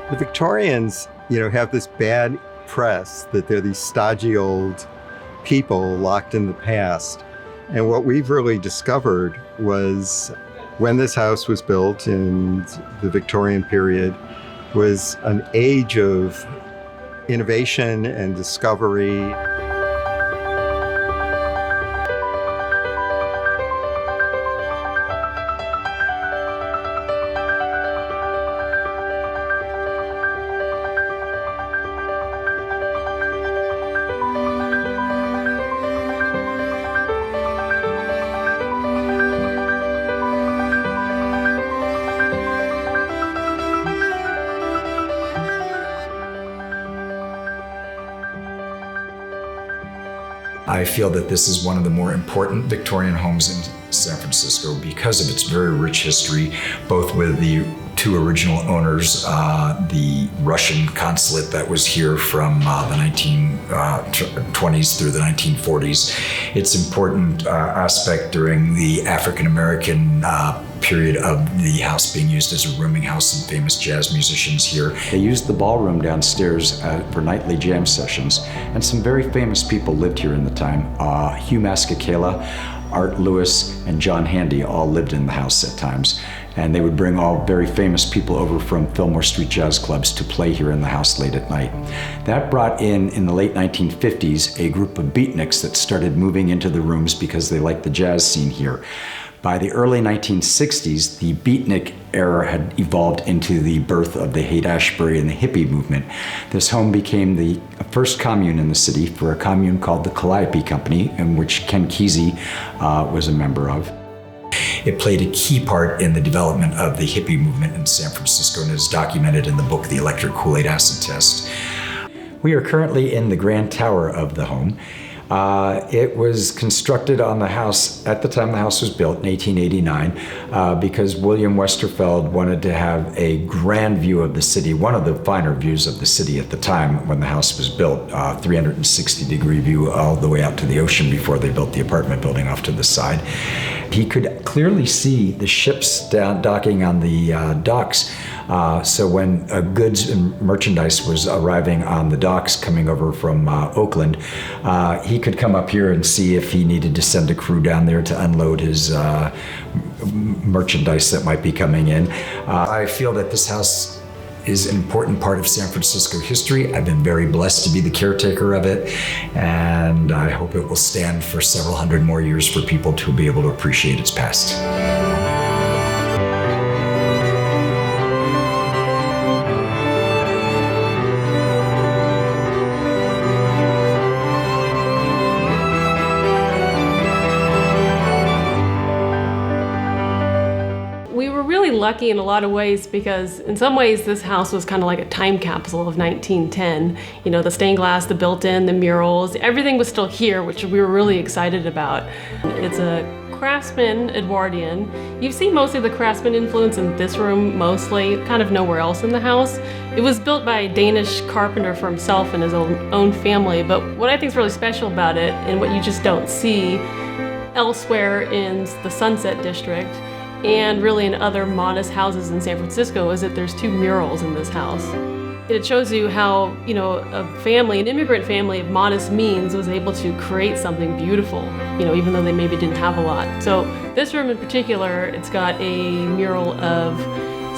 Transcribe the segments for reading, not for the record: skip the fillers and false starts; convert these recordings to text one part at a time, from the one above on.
The Victorians, have this bad press that they're these stodgy old people locked in the past. And what we've really discovered was when this house was built in the Victorian period was an age of innovation and discovery. I feel that this is one of the more important Victorian homes in San Francisco because of its very rich history, both with the two original owners, the Russian consulate that was here from the 1920s through the 1940s. Its important aspect during the African-American period of the house being used as a rooming house and famous jazz musicians here. They used the ballroom downstairs for nightly jam sessions, and some very famous people lived here in the time. Hugh Masekela, Art Lewis, and John Handy all lived in the house at times. And they would bring all very famous people over from Fillmore Street Jazz Clubs to play here in the house late at night. That brought in the late 1950s, a group of beatniks that started moving into the rooms because they liked the jazz scene here. By the early 1960s, the beatnik era had evolved into the birth of the Haight-Ashbury and the hippie movement. This home became the first commune in the city for a commune called the Calliope Company, in which Ken Kesey was a member of. It played a key part in the development of the hippie movement in San Francisco and is documented in the book, The Electric Kool-Aid Acid Test. We are currently in the grand tower of the home. It was constructed on the house at the time the house was built in 1889 because William Westerfeld wanted to have a grand view of the city, one of the finer views of the city at the time when the house was built, 360-degree view all the way out to the ocean before they built the apartment building off to the side. He could clearly see the ships docking on the docks. So when goods and merchandise was arriving on the docks coming over from Oakland, he could come up here and see if he needed to send a crew down there to unload his merchandise that might be coming in. I feel that this house is an important part of San Francisco history. I've been very blessed to be the caretaker of it, and I hope it will stand for several hundred more years for people to be able to appreciate its past. Lucky in a lot of ways because in some ways this house was kind of like a time capsule of 1910. The stained glass, the built-in, the murals, everything was still here, which we were really excited about. It's a Craftsman Edwardian. You see mostly the Craftsman influence in this room, mostly, kind of nowhere else in the house. It was built by a Danish carpenter for himself and his own family, but what I think is really special about it and what you just don't see elsewhere in the Sunset District and really in other modest houses in San Francisco is that there's two murals in this house. It shows you how, a family, an immigrant family of modest means was able to create something beautiful, even though they maybe didn't have a lot. So this room in particular, it's got a mural of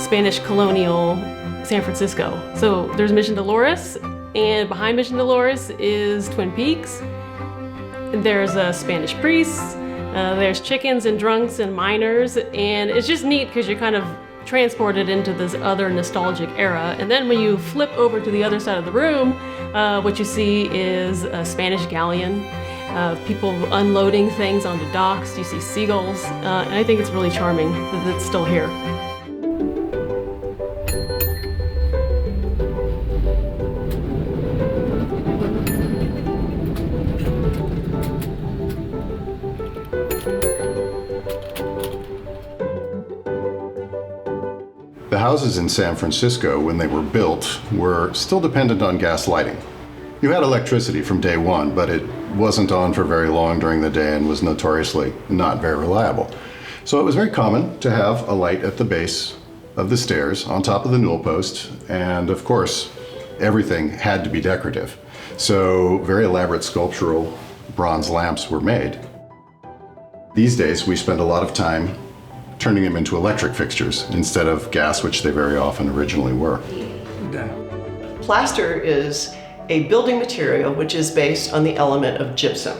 Spanish colonial San Francisco. So there's Mission Dolores, and behind Mission Dolores is Twin Peaks. There's a Spanish priest. There's chickens and drunks and miners, and it's just neat because you're kind of transported into this other nostalgic era. And then when you flip over to the other side of the room, what you see is a Spanish galleon, people unloading things onto docks. You see seagulls, and I think it's really charming that it's still here. The houses in San Francisco, when they were built, were still dependent on gas lighting. You had electricity from day one, but it wasn't on for very long during the day and was notoriously not very reliable. So it was very common to have a light at the base of the stairs on top of the newel post, and of course, everything had to be decorative. So very elaborate sculptural bronze lamps were made. These days, we spend a lot of time turning them into electric fixtures instead of gas, which they very often originally were. Plaster is a building material which is based on the element of gypsum.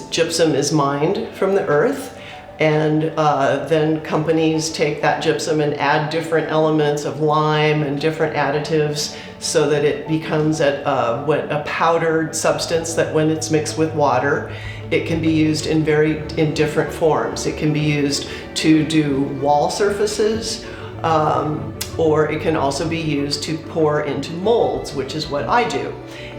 Gypsum is mined from the earth, and then companies take that gypsum and add different elements of lime and different additives so that it becomes a powdered substance that when it's mixed with water, it can be used in different forms. It can be used to do wall surfaces, or it can also be used to pour into molds, which is what I do.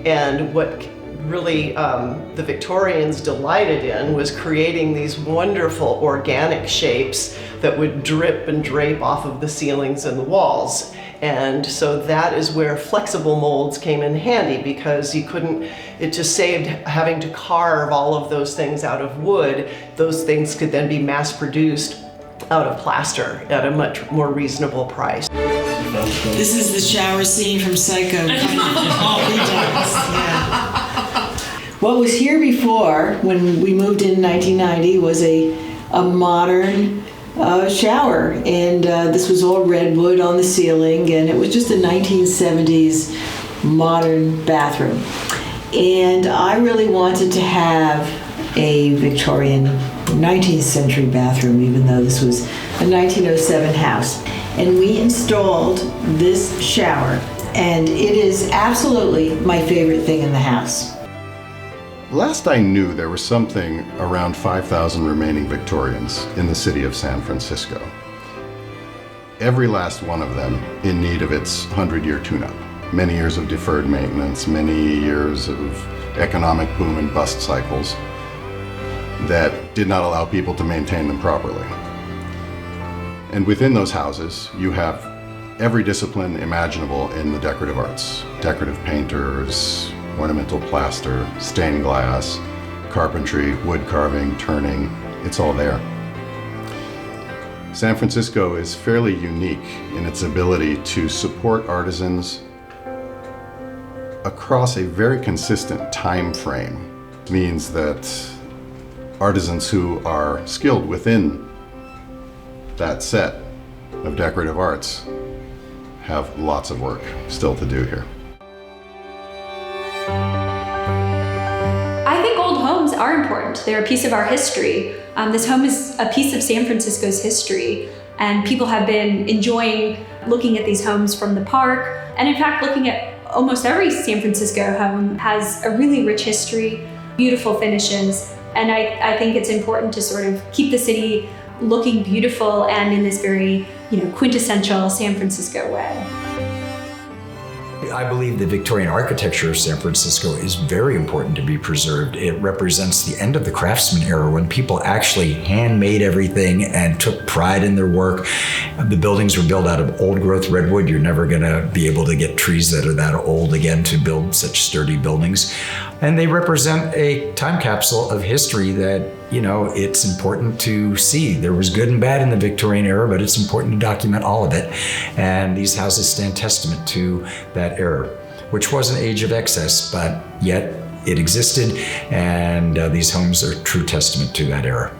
And what really the Victorians delighted in was creating these wonderful organic shapes that would drip and drape off of the ceilings and the walls. And so that is where flexible molds came in handy, because it just saved having to carve all of those things out of wood. Those things could then be mass produced out of plaster at a much more reasonable price. This is the shower scene from Psycho. What was here before, when we moved in 1990, was a modern shower, and this was all redwood on the ceiling, and it was just a 1970s modern bathroom. And I really wanted to have a Victorian 19th century bathroom, even though this was a 1907 house. And we installed this shower, and it is absolutely my favorite thing in the house. Last I knew, there was something around 5,000 remaining Victorians in the city of San Francisco. Every last one of them in need of its 100-year tune-up. Many years of deferred maintenance, many years of economic boom and bust cycles that did not allow people to maintain them properly. And within those houses, you have every discipline imaginable in the decorative arts. Decorative painters, ornamental plaster, stained glass, carpentry, wood carving, turning, it's all there. San Francisco is fairly unique in its ability to support artisans across a very consistent time frame. It means that artisans who are skilled within that set of decorative arts have lots of work still to do here. I think old homes are important. They're a piece of our history. This home is a piece of San Francisco's history, and people have been enjoying looking at these homes from the park. And in fact, looking at almost every San Francisco home has a really rich history, beautiful finishes. And I think it's important to sort of keep the city looking beautiful and in this very, quintessential San Francisco way. I believe the Victorian architecture of San Francisco is very important to be preserved. It represents the end of the craftsman era, when people actually handmade everything and took pride in their work. The buildings were built out of old growth redwood. You're never gonna be able to get trees that are that old again to build such sturdy buildings. And they represent a time capsule of history that, it's important to see. There was good and bad in the Victorian era, but it's important to document all of it. And these houses stand testament to that era, which was an age of excess, but yet it existed, and these homes are a true testament to that era.